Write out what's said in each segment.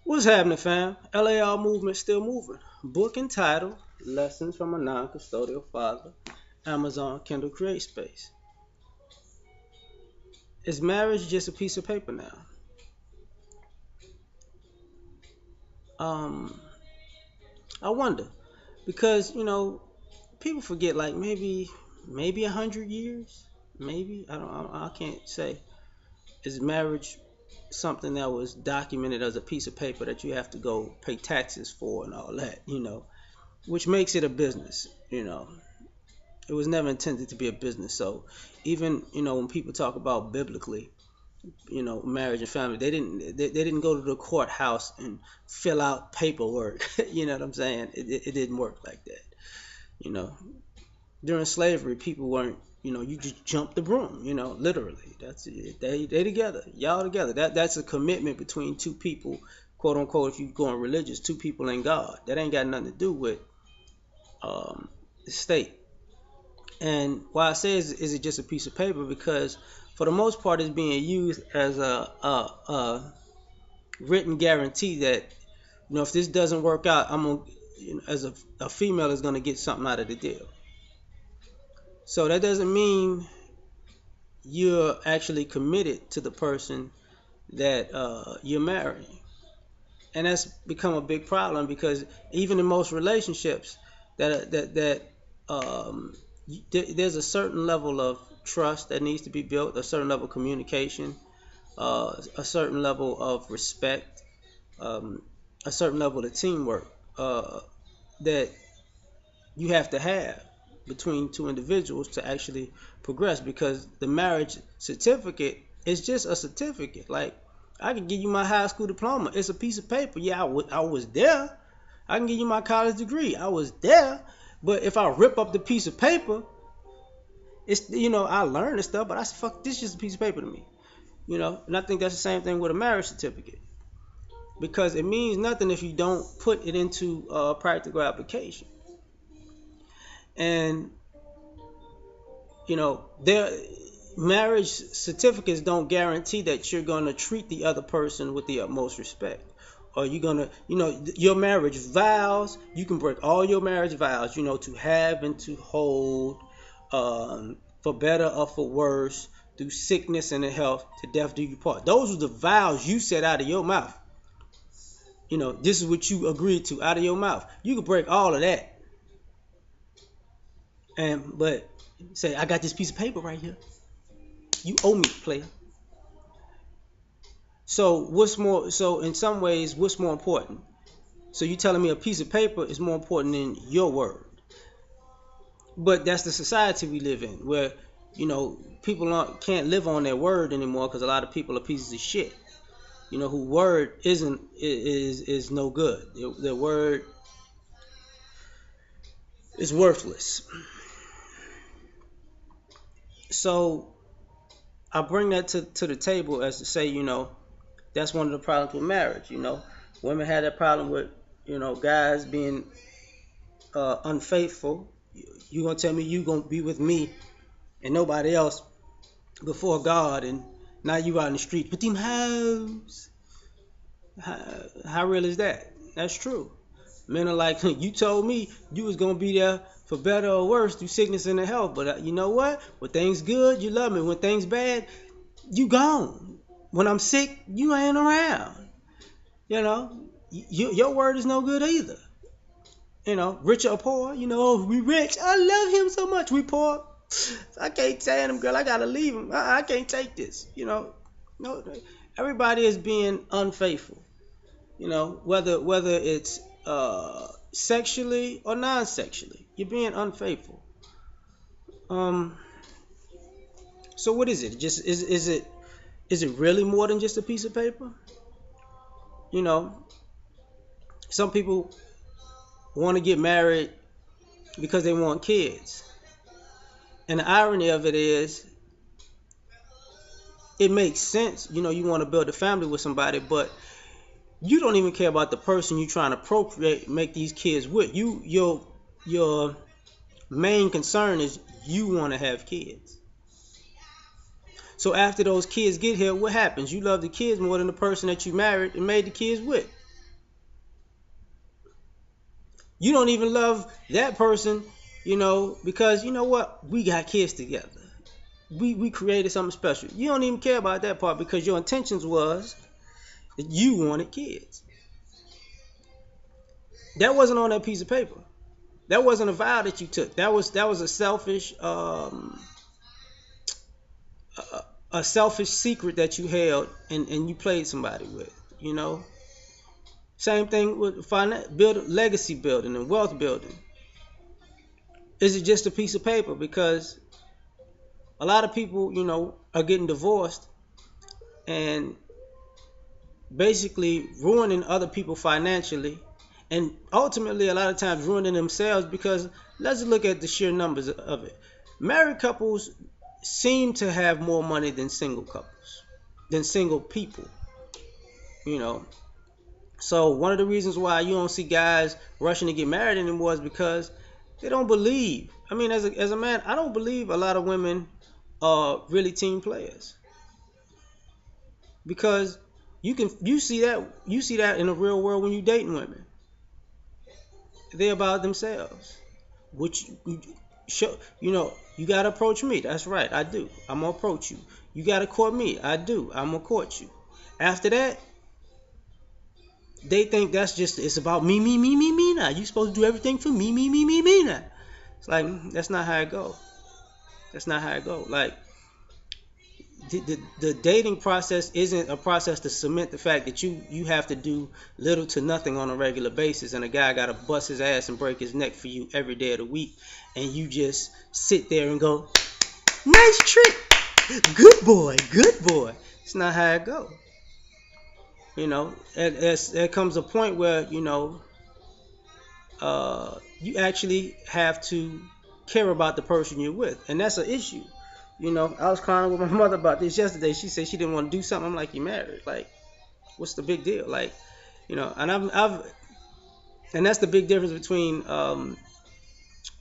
What's happening, fam? L.A.R movement still moving. Book entitled Lessons from a Non-Custodial Father. Amazon Kindle Create Space. Is marriage just a piece of paper now? Um, I wonder because people forget like maybe 100 years, maybe I can't say. Is marriage something that was documented as a piece of paper that you have to go pay taxes for and all that, which makes it a business, It was never intended to be a business. So even when people talk about biblically, marriage and family, they didn't go to the courthouse and fill out paperwork. You know what I'm saying? It didn't work like that. You know, during slavery, people weren't. You just jump the broom. Literally. That's it. They together. Y'all together. That's a commitment between two people, quote unquote. If you're going religious, two people and God. That ain't got nothing to do with the state. And why I say is it just a piece of paper? Because for the most part, it's being used as a written guarantee that if this doesn't work out, I'm gonna, as a female is gonna get something out of the deal. So that doesn't mean you're actually committed to the person that you're marrying, and that's become a big problem because even in most relationships, that there's a certain level of trust that needs to be built, a certain level of communication, a certain level of respect, um, a certain level of teamwork that you have to have between two individuals to actually progress. Because the marriage certificate is just a certificate. Like, I can give you my high school diploma. It's a piece of paper. Yeah, I was there. I can give you my college degree. I was there. But if I rip up the piece of paper, it's I learned the stuff, but I said, fuck, this is just a piece of paper to me. And I think that's the same thing with a marriage certificate, because it means nothing if you don't put it into practical application. And their marriage certificates don't guarantee that you're going to treat the other person with the utmost respect, or you're going to, your marriage vows, you can break all your marriage vows, to have and to hold, for better or for worse, through sickness and in health, to death do you part. Those are the vows you said out of your mouth. This is what you agreed to out of your mouth. You can break all of that, but say, I got this piece of paper right here. You owe me, player. So what's more? So in some ways, what's more important? So you telling me a piece of paper is more important than your word? But that's the society we live in, where people can't live on their word anymore because a lot of people are pieces of shit. Who word is no good. Their word is worthless. So I bring that to the table as to say, that's one of the problems with marriage. Women had that problem with, guys being unfaithful. You gonna tell me you gonna be with me and nobody else before God, and now you out in the street with them hoes. How real is that? That's true. Men are like, you told me you was gonna be there for better or worse through sickness and health, but you know what? When things good, you love me. When things bad, you gone. When I'm sick, you ain't around. Your word is no good either. Rich or poor, we rich. I love him so much. We poor. I can't stand him, girl. I gotta leave him. I can't take this. No, everybody is being unfaithful. Whether it's sexually or non-sexually, you're being unfaithful. Um. So what is it? Just is it really more than just a piece of paper? You know, some people want to get married because they want kids. And the irony of it is, it makes sense. You want to build a family with somebody, but you don't even care about the person you're trying to procreate, make these kids with. Your main concern is you want to have kids. So after those kids get here, what happens? You love the kids more than the person that you married and made the kids with. You don't even love that person, because you know what? We got kids together. We created something special. You don't even care about that part because your intentions was that you wanted kids. That wasn't on that piece of paper. That wasn't a vow that you took. That was a selfish secret that you held and you played somebody with. You know. Same thing with legacy building and wealth building. Is it just a piece of paper? Because a lot of people, are getting divorced and basically ruining other people financially, and ultimately a lot of times ruining themselves because let's look at the sheer numbers of it. Married couples seem to have more money than single couples, than single people, you know. So one of the reasons why you don't see guys rushing to get married anymore is because they don't believe. I mean, as a man, I don't believe a lot of women are really team players because you see that in the real world when you dating women. They're about themselves. Which show you gotta approach me. That's right, I do. I'm gonna approach you. You gotta court me. I do. I'm gonna court you. After that, they think that's just it's about me, me, me, me, me now. You supposed to do everything for me, me, me, me, me now. It's like that's not how it go. That's not how it go. Like the dating process isn't a process to cement the fact that you have to do little to nothing on a regular basis, and a guy got to bust his ass and break his neck for you every day of the week, and you just sit there and go, nice trick, good boy. It's not how it go. There comes a point where you actually have to care about the person you're with, and that's an issue. I was crying with my mother about this yesterday. She said she didn't want to do something. I'm like, you married? Like, what's the big deal? Like, and and that's the big difference between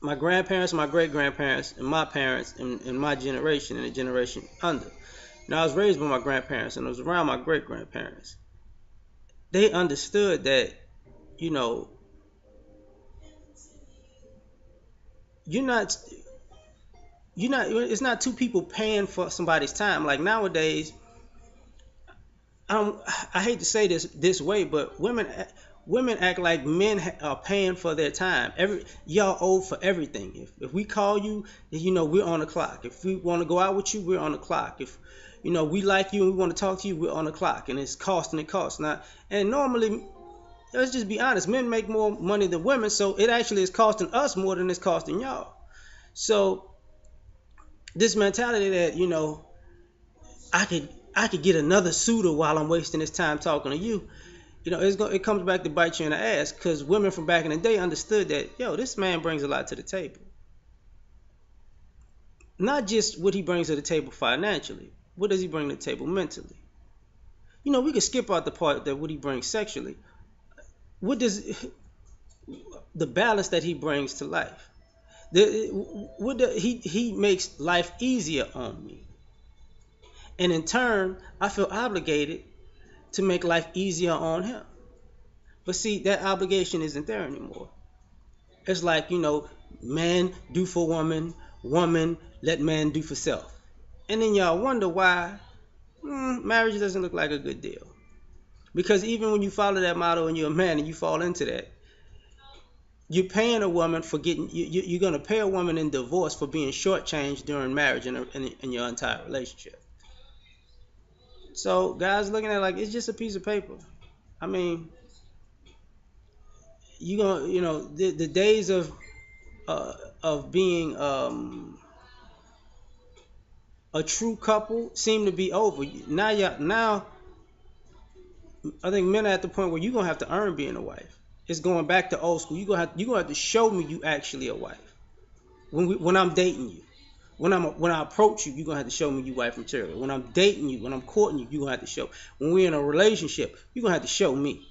my grandparents, my great grandparents, and my parents, and my generation and the generation under. I was raised by my grandparents, and I was around my great grandparents. They understood that, you know, you're not it's not two people paying for somebody's time. Like nowadays, I hate to say this way, but women act like men are paying for their time. Y'all owe for everything. If we call you, we're on the clock. If we want to go out with you, we're on the clock. If we like you and we want to talk to you, we're on the clock, and it's costing it costs now. And normally, let's just be honest, men make more money than women, so it actually is costing us more than it's costing y'all. So this mentality that I could I could get another suitor while I'm wasting this time talking to you. It comes back to bite you in the ass because women from back in the day understood that this man brings a lot to the table. Not just what he brings to the table financially. What does he bring to the table mentally? We could skip out the part that what he brings sexually. What does the balance that he brings to life? He makes life easier on me, and in turn, I feel obligated to make life easier on him. But see, that obligation isn't there anymore. It's like, man do for woman, woman let man do for self. And then y'all wonder why marriage doesn't look like a good deal. Because even when you follow that model and you're a man and you fall into that, you're paying a woman for you're going to pay a woman in divorce for being shortchanged during marriage and in your entire relationship. So guys looking at it like it's just a piece of paper. I mean, the days of being a true couple seem to be over. Now I think men are at the point where you're gonna have to earn being a wife. It's going back to old school. You're gonna have to show me you actually a wife. When I'm dating you, when I approach you, you're gonna have to show me you wife material. When I'm dating you, when I'm courting you, you're gonna have to show. When we're in a relationship, you're gonna have to show me.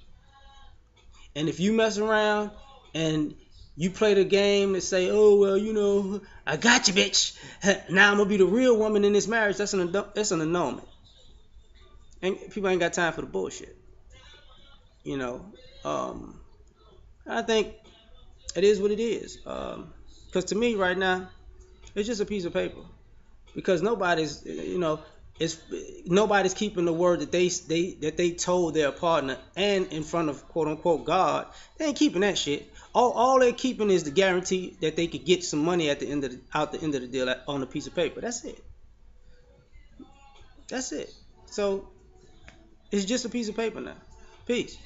And if you mess around and you play the game that say, oh well, I got you, bitch. Now I'm gonna be the real woman in this marriage. That's an annulment. And people ain't got time for the bullshit. You know, I think It is what it is. Because to me, right now, it's just a piece of paper. Because nobody's, it's nobody's keeping the word that they told their partner and in front of quote unquote God. They ain't keeping that shit. All they're keeping is the guarantee that they could get some money at the end of out the end of the deal on a piece of paper. That's it. That's it. So it's just a piece of paper now. Peace.